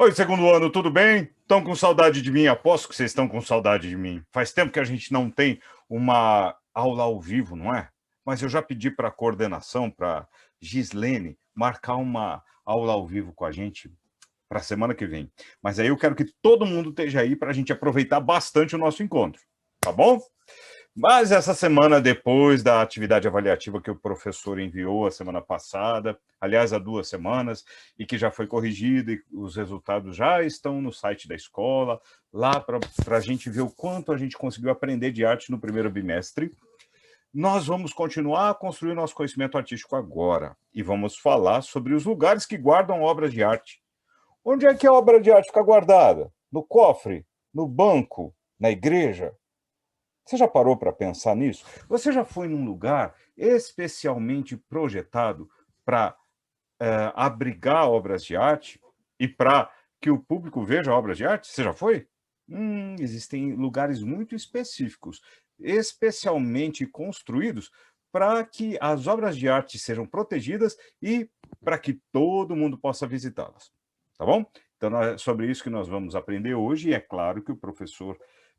Oi, segundo ano, tudo bem? Estão com saudade de mim? Aposto que vocês estão com saudade de mim. Faz tempo que a gente não tem uma aula ao vivo, não é? Mas eu já pedi para a coordenação, para Gislene, marcar uma aula ao vivo com a gente para a semana que vem. Mas aí eu quero que todo mundo esteja aí para a gente aproveitar bastante o nosso encontro, tá bom? Mas essa semana, depois da atividade avaliativa que o professor enviou a semana passada, aliás, há 2 semanas, e que já foi corrigida, e os resultados já estão no site da escola, lá para a gente ver o quanto a gente conseguiu aprender de arte no primeiro bimestre, nós vamos continuar a construir nosso conhecimento artístico agora, e vamos falar sobre os lugares que guardam obras de arte. Onde é que a obra de arte fica guardada? No cofre? No banco? Na igreja? Você já parou para pensar nisso? Você já foi num lugar especialmente projetado para abrigar obras de arte e para que o público veja obras de arte? Você já foi? Existem lugares muito específicos, especialmente construídos para que as obras de arte sejam protegidas e para que todo mundo possa visitá-las. Tá bom? Então, é sobre isso que nós vamos aprender hoje, e é claro que o professor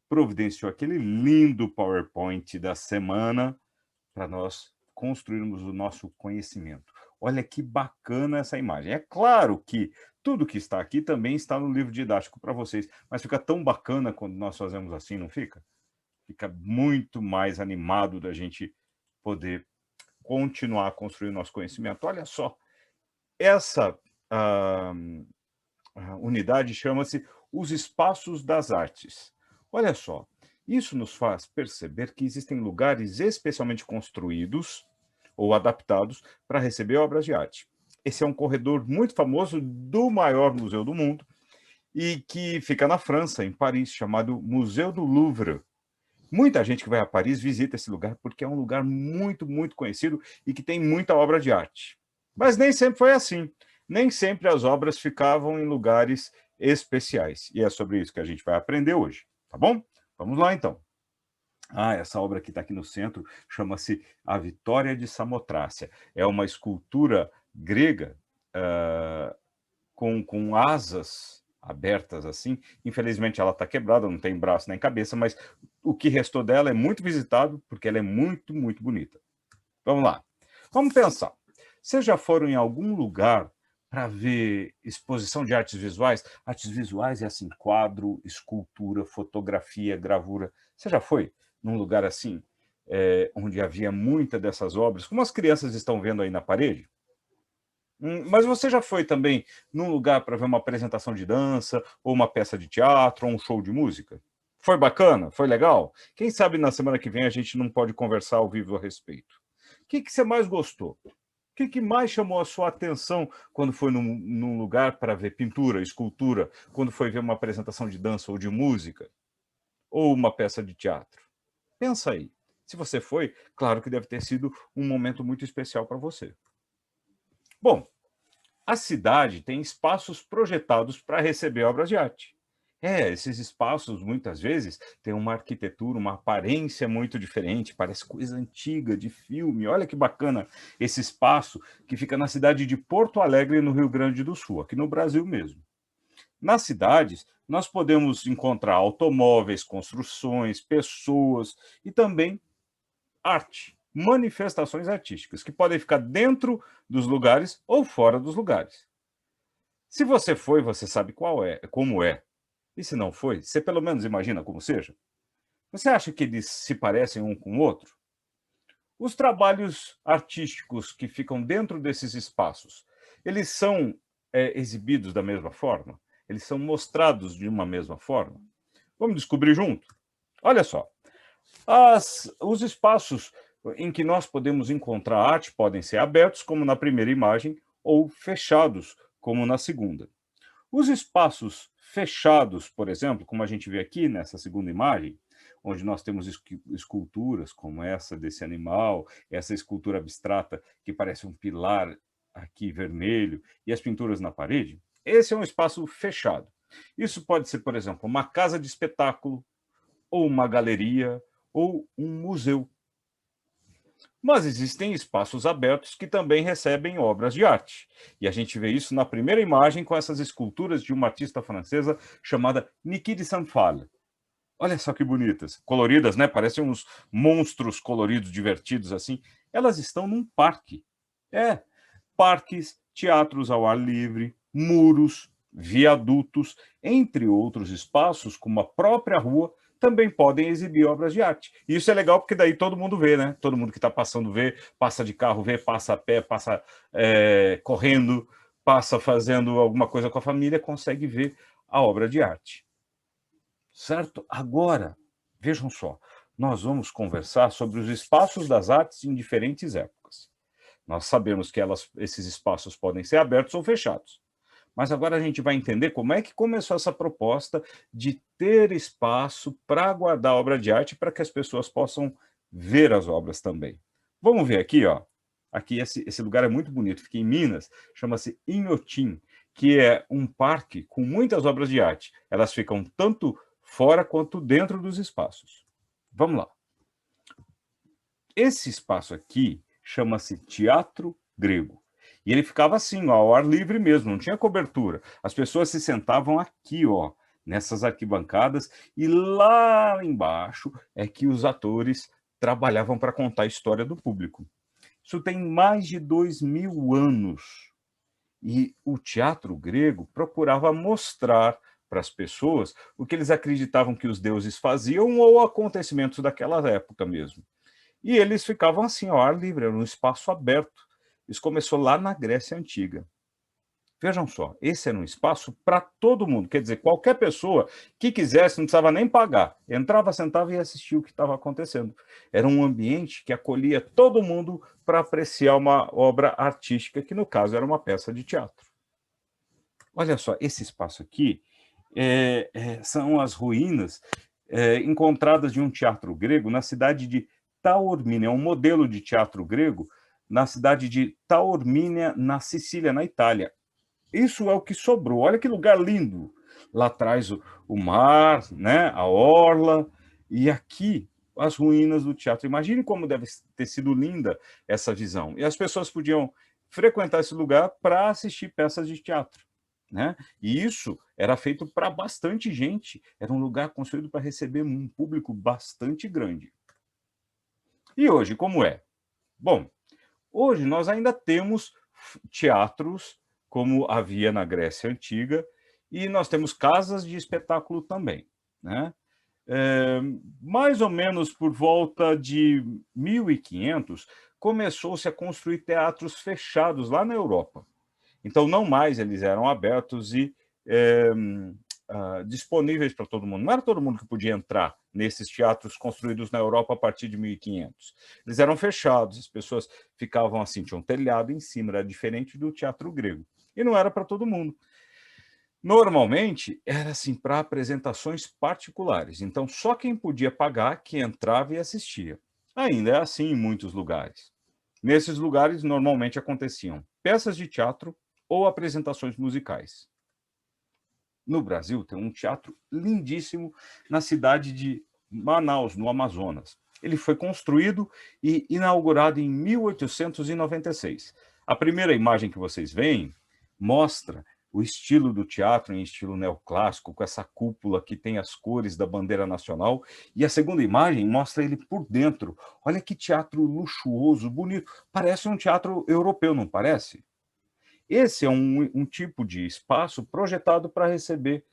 providenciou aquele lindo PowerPoint da semana para nós construirmos o nosso conhecimento. Olha que bacana essa imagem. É claro que tudo que está aqui também está no livro didático para vocês, mas fica tão bacana quando nós fazemos assim, não fica? Fica muito mais animado da gente poder continuar a construir nosso conhecimento. Olha só, essa ah, unidade chama-se Os Espaços das Artes. Olha só, isso nos faz perceber que existem lugares especialmente construídos ou adaptados para receber obras de arte. Esse é um corredor muito famoso do maior museu do mundo e que fica na França, em Paris, chamado Museu do Louvre. Muita gente que vai a Paris visita esse lugar porque é um lugar muito, muito conhecido e que tem muita obra de arte. Mas nem sempre foi assim. Nem sempre as obras ficavam em lugares especiais. E é sobre isso que a gente vai aprender hoje, tá bom? Vamos lá, então. Essa obra que está aqui no centro chama-se A Vitória de Samotrácia. É uma escultura grega com asas abertas assim. Infelizmente ela está quebrada, não tem braço nem cabeça, mas o que restou dela é muito visitado porque ela é muito, muito bonita. Vamos lá. Vamos pensar. Vocês já foram em algum lugar para ver exposição de artes visuais? Artes visuais é assim, quadro, escultura, fotografia, gravura. Você já foi num lugar assim, onde havia muita dessas obras, como as crianças estão vendo aí na parede? Mas você já foi também num lugar para ver uma apresentação de dança, ou uma peça de teatro, ou um show de música? Foi bacana? Foi legal? Quem sabe na semana que vem a gente não pode conversar ao vivo a respeito. O que você mais gostou? O que mais chamou a sua atenção quando foi num lugar para ver pintura, escultura, quando foi ver uma apresentação de dança ou de música, ou uma peça de teatro? Pensa aí. Se você foi, claro que deve ter sido um momento muito especial para você. Bom, a cidade tem espaços projetados para receber obras de arte. Esses espaços, muitas vezes, têm uma arquitetura, uma aparência muito diferente, parece coisa antiga, de filme. Olha que bacana esse espaço que fica na cidade de Porto Alegre, no Rio Grande do Sul, aqui no Brasil mesmo. Nas cidades, nós podemos encontrar automóveis, construções, pessoas e também arte, manifestações artísticas, que podem ficar dentro dos lugares ou fora dos lugares. Se você foi, você sabe como é. E se não foi, você pelo menos imagina como seja. Você acha que eles se parecem um com o outro? Os trabalhos artísticos que ficam dentro desses espaços, eles são exibidos da mesma forma? Eles são mostrados de uma mesma forma? Vamos descobrir junto? Olha só, os espaços em que nós podemos encontrar arte podem ser abertos, como na primeira imagem, ou fechados, como na segunda. Os espaços fechados, por exemplo, como a gente vê aqui nessa segunda imagem, onde nós temos esculturas como essa desse animal, essa escultura abstrata que parece um pilar aqui vermelho, e as pinturas na parede, esse é um espaço fechado. Isso pode ser, por exemplo, uma casa de espetáculo, ou uma galeria, ou um museu. Mas existem espaços abertos que também recebem obras de arte. E a gente vê isso na primeira imagem com essas esculturas de uma artista francesa chamada Niki de Saint-Phal. Olha só que bonitas, coloridas, né? Parecem uns monstros coloridos, divertidos assim. Elas estão num parque. É, parques, teatros ao ar livre, muros, viadutos, entre outros espaços, como a própria rua, também podem exibir obras de arte. E isso é legal porque daí todo mundo vê, né? Todo mundo que está passando vê, passa de carro vê, passa a pé, passa correndo, passa fazendo alguma coisa com a família, consegue ver a obra de arte. Certo? Agora, vejam só, nós vamos conversar sobre os espaços das artes em diferentes épocas. Nós sabemos que esses espaços podem ser abertos ou fechados. Mas agora a gente vai entender como é que começou essa proposta de ter espaço para guardar obra de arte para que as pessoas possam ver as obras também. Vamos ver aqui, ó. Aqui esse lugar é muito bonito, fica em Minas, chama-se Inhotim, que é um parque com muitas obras de arte. Elas ficam tanto fora quanto dentro dos espaços. Vamos lá. Esse espaço aqui chama-se Teatro Grego. E ele ficava assim, ó, ao ar livre mesmo, não tinha cobertura. As pessoas se sentavam aqui, ó, nessas arquibancadas, e lá embaixo é que os atores trabalhavam para contar a história do público. Isso tem mais de 2000 anos. E o teatro grego procurava mostrar para as pessoas o que eles acreditavam que os deuses faziam ou acontecimentos daquela época mesmo. E eles ficavam assim, ao ar livre, era um espaço aberto. Isso começou lá na Grécia Antiga. Vejam só, esse era um espaço para todo mundo, quer dizer, qualquer pessoa que quisesse, não precisava nem pagar. Entrava, sentava e assistia o que estava acontecendo. Era um ambiente que acolhia todo mundo para apreciar uma obra artística, que no caso era uma peça de teatro. Olha só, esse espaço aqui são as ruínas encontradas de um teatro grego na cidade de Taormina. É um modelo de teatro grego na cidade de Taormina, na Sicília, na Itália. Isso é o que sobrou. Olha que lugar lindo. Lá atrás o mar, né, a orla, e aqui as ruínas do teatro. Imagine como deve ter sido linda essa visão. E as pessoas podiam frequentar esse lugar para assistir peças de teatro. Né? E isso era feito para bastante gente. Era um lugar construído para receber um público bastante grande. E hoje, como é? Bom, hoje nós ainda temos teatros, como havia na Grécia Antiga, e nós temos casas de espetáculo também. Né? Mais ou menos por volta de 1500, começou-se a construir teatros fechados lá na Europa. Então, não mais eles eram abertos e disponíveis para todo mundo. Não era todo mundo que podia entrar nesses teatros construídos na Europa a partir de 1500. Eles eram fechados, as pessoas ficavam assim, tinham um telhado em cima, era diferente do teatro grego. E não era para todo mundo. Normalmente, era assim, para apresentações particulares. Então, só quem podia pagar que entrava e assistia. Ainda é assim em muitos lugares. Nesses lugares, normalmente aconteciam peças de teatro ou apresentações musicais. No Brasil, tem um teatro lindíssimo na cidade de Manaus, no Amazonas. Ele foi construído e inaugurado em 1896. A primeira imagem que vocês veem mostra o estilo do teatro em estilo neoclássico, com essa cúpula que tem as cores da bandeira nacional. E a segunda imagem mostra ele por dentro. Olha que teatro luxuoso, bonito. Parece um teatro europeu, não parece? Esse é um tipo de espaço projetado para receber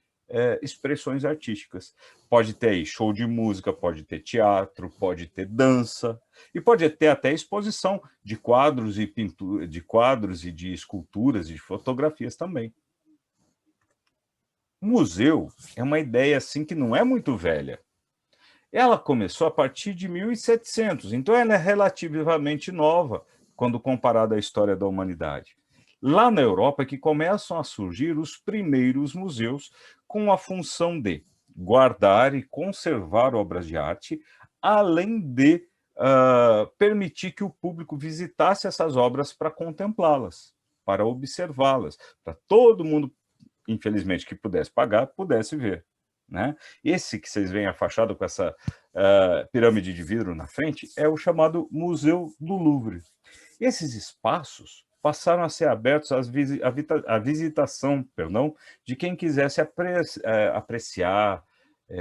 expressões artísticas. Pode ter aí show de música, pode ter teatro, pode ter dança, e pode ter até exposição de quadros e pintura, de quadros e de esculturas e de fotografias também. O museu é uma ideia assim que não é muito velha. Ela começou a partir de 1700, então ela é relativamente nova quando comparada à história da humanidade. Lá na Europa é que começam a surgir os primeiros museus com a função de guardar e conservar obras de arte, além de permitir que o público visitasse essas obras para contemplá-las, para observá-las, para todo mundo, infelizmente, que pudesse pagar, pudesse ver. Né? Esse que vocês veem a fachada com essa pirâmide de vidro na frente, é o chamado Museu do Louvre. Esses espaços passaram a ser abertos à visitação, de quem quisesse apreciar,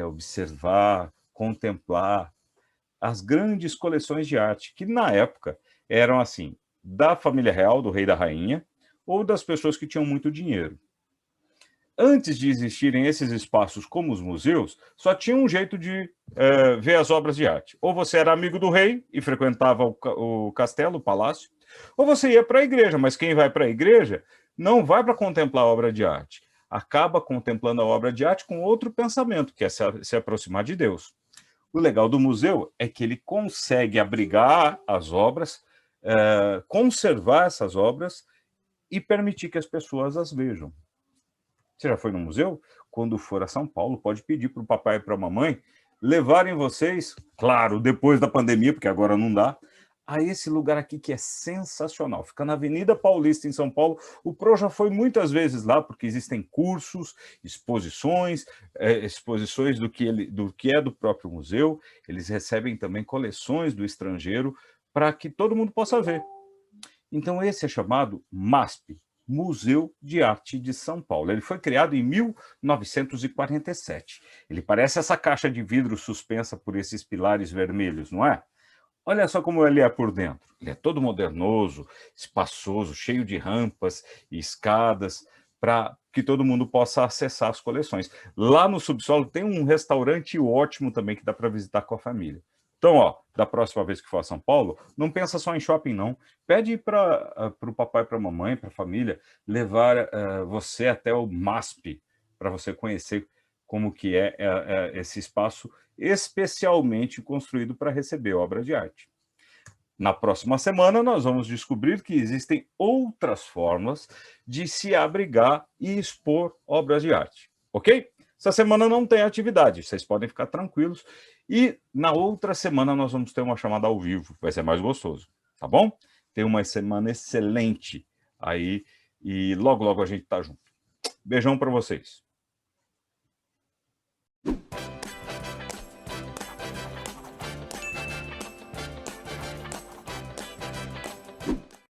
observar, contemplar as grandes coleções de arte, que na época eram assim, da família real, do rei e da rainha, ou das pessoas que tinham muito dinheiro. Antes de existirem esses espaços como os museus, só tinha um jeito de ver as obras de arte. Ou você era amigo do rei e frequentava o castelo, o palácio, ou você ia para a igreja, mas quem vai para a igreja não vai para contemplar a obra de arte. Acaba contemplando a obra de arte com outro pensamento, que é se aproximar de Deus. O legal do museu é que ele consegue abrigar as obras, conservar essas obras e permitir que as pessoas as vejam. Você já foi no museu? Quando for a São Paulo, pode pedir para o papai e para a mamãe levarem vocês, claro, depois da pandemia, porque agora não dá, a esse lugar aqui que é sensacional. Fica na Avenida Paulista, em São Paulo. O Pro já foi muitas vezes lá, porque existem cursos, exposições, exposições do que é do próprio museu. Eles recebem também coleções do estrangeiro para que todo mundo possa ver. Então, esse é chamado MASP, Museu de Arte de São Paulo. Ele foi criado em 1947. Ele parece essa caixa de vidro suspensa por esses pilares vermelhos, não é? Olha só como ele é por dentro. Ele é todo modernoso, espaçoso, cheio de rampas e escadas para que todo mundo possa acessar as coleções. Lá no subsolo tem um restaurante ótimo também que dá para visitar com a família. Então, da próxima vez que for a São Paulo, não pensa só em shopping, não. Pede para o papai, para a mamãe, para a família, levar você até o MASP, para você conhecer como que é esse espaço especialmente construído para receber obras de arte. Na próxima semana, nós vamos descobrir que existem outras formas de se abrigar e expor obras de arte, ok? Essa semana não tem atividade, vocês podem ficar tranquilos. E na outra semana nós vamos ter uma chamada ao vivo, vai ser mais gostoso, tá bom? Tenha uma semana excelente aí e logo, logo a gente tá junto. Beijão para vocês.